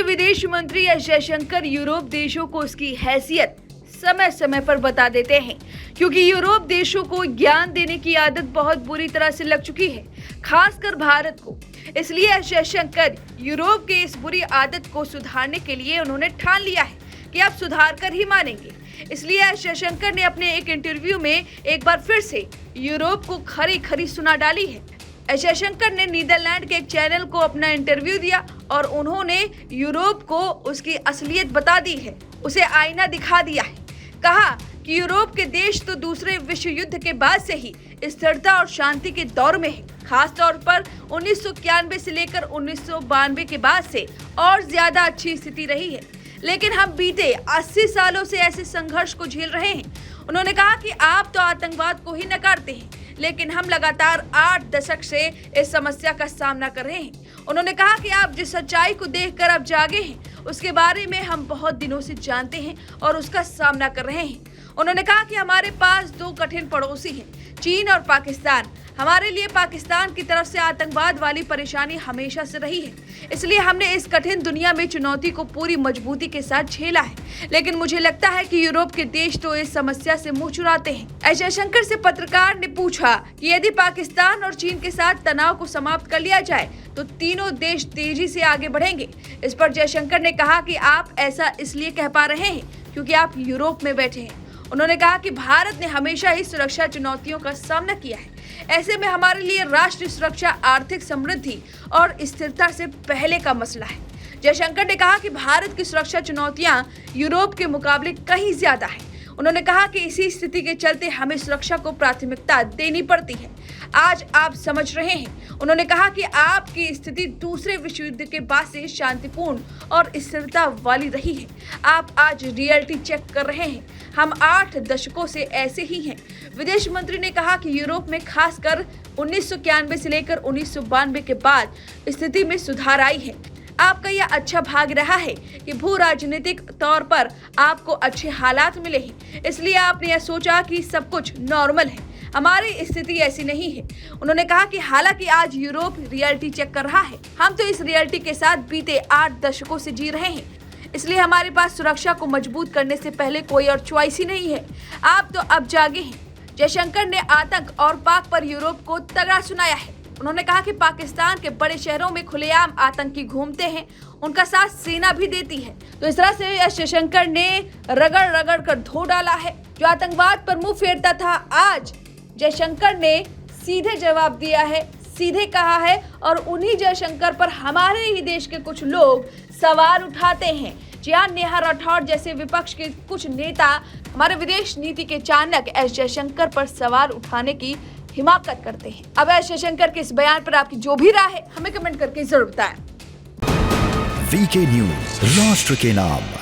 विदेश मंत्री S Jaishankar Europe देशों को उसकी हैसियत समय समय पर बता देते हैं, क्योंकि यूरोप देशों को ज्ञान देने की आदत बहुत बुरी तरह से लग चुकी है, खासकर भारत को। इसलिए एस जयशंकर यूरोप के इस बुरी आदत को सुधारने के लिए उन्होंने ठान लिया है कि अब सुधार कर ही मानेंगे। इसलिए एस जयशंकर ने अपने एक इंटरव्यू में एक बार फिर से यूरोप को खरी खरी सुना डाली है। एस जयशंकर ने नीदरलैंड के एक चैनल को अपना इंटरव्यू दिया और उन्होंने यूरोप को उसकी असलियत बता दी है, उसे आईना दिखा दिया है। कहा कि यूरोप के देश तो दूसरे विश्व युद्ध के बाद से ही स्थिरता और शांति के दौर में है, खास तौर पर 1991 से लेकर 1992 के बाद से और ज्यादा अच्छी स्थिति रही है। लेकिन हम बीते 80 सालों से ऐसे संघर्ष को झेल रहे हैं। उन्होंने कहा कि आप तो आतंकवाद को ही नकारते हैं, लेकिन हम लगातार 8 दशक से इस समस्या का सामना कर रहे हैं। उन्होंने कहा कि आप जिस सच्चाई को देखकर अब जागे हैं, उसके बारे में हम बहुत दिनों से जानते हैं और उसका सामना कर रहे हैं। उन्होंने कहा कि हमारे पास 2 कठिन पड़ोसी हैं, चीन और पाकिस्तान। हमारे लिए पाकिस्तान की तरफ से आतंकवाद वाली परेशानी हमेशा से रही है, इसलिए हमने इस कठिन दुनिया में चुनौती को पूरी मजबूती के साथ झेला है। लेकिन मुझे लगता है कि यूरोप के देश तो इस समस्या से मुंह चुराते हैं। एस जयशंकर से पत्रकार ने पूछा कि यदि पाकिस्तान और चीन के साथ तनाव को समाप्त कर लिया जाए तो तीनों देश तेजी से आगे बढ़ेंगे। इस पर जयशंकर ने कहा कि आप ऐसा इसलिए कह पा रहे हैं क्योंकि आप यूरोप में बैठे हैं। उन्होंने कहा कि भारत ने हमेशा ही सुरक्षा चुनौतियों का सामना किया है। ऐसे में हमारे लिए राष्ट्रीय सुरक्षा, आर्थिक समृद्धि और स्थिरता से पहले का मसला है। जयशंकर ने कहा कि भारत की सुरक्षा चुनौतियां यूरोप के मुकाबले कहीं ज्यादा है। उन्होंने कहा कि इसी स्थिति के चलते हमें सुरक्षा को प्राथमिकता देनी पड़ती है। आज आप समझ रहे हैं। उन्होंने कहा कि आपकी स्थिति दूसरे विश्व युद्ध के बाद से शांतिपूर्ण और स्थिरता वाली रही है। आप आज रियलिटी चेक कर रहे हैं। हम 8 दशकों से ऐसे ही हैं। विदेश मंत्री ने कहा कि यूरोप में खासकर 1991 से लेकर 1992 के बाद स्थिति में सुधार आई है। आपका यह अच्छा भाग रहा है कि भू राजनीतिक तौर पर आपको अच्छे हालात मिले हैं, इसलिए आपने यह सोचा कि सब कुछ नॉर्मल है। हमारी स्थिति ऐसी नहीं है। उन्होंने कहा कि हालांकि आज यूरोप रियलिटी चेक कर रहा है, हम तो इस रियलिटी के साथ बीते 8 दशकों से जी रहे हैं, इसलिए हमारे पास सुरक्षा को मजबूत करने से पहले कोई और चॉइस ही नहीं है। आप तो अब जागे हैं। जयशंकर ने आतंक और पाक पर यूरोप को तगड़ा सुनाया है। उन्होंने कहा कि पाकिस्तान के बड़े शहरों में खुलेआम आतंकी घूमते हैं, उनका साथ सेना भी देती है। तो इस तरह से एस जयशंकर ने रगड़ रगड़ कर धो डाला है। जो आतंकवाद पर मुंह फेरता था, आज जयशंकर ने सीधे जवाब दिया है, सीधे कहा है। और उन्हीं जयशंकर पर हमारे ही देश के कुछ लोग सवाल उठाते हैं। जी हाँ, नेहा राठौड़ जैसे विपक्ष के कुछ नेता हमारे विदेश नीति के चाणक्य एस जयशंकर पर सवाल उठाने की हिमाकत करते हैं। अब एस जयशंकर के इस बयान पर आपकी जो भी राय है, हमें कमेंट करके जरूर बताएं। वीके न्यूज, राष्ट्र के नाम।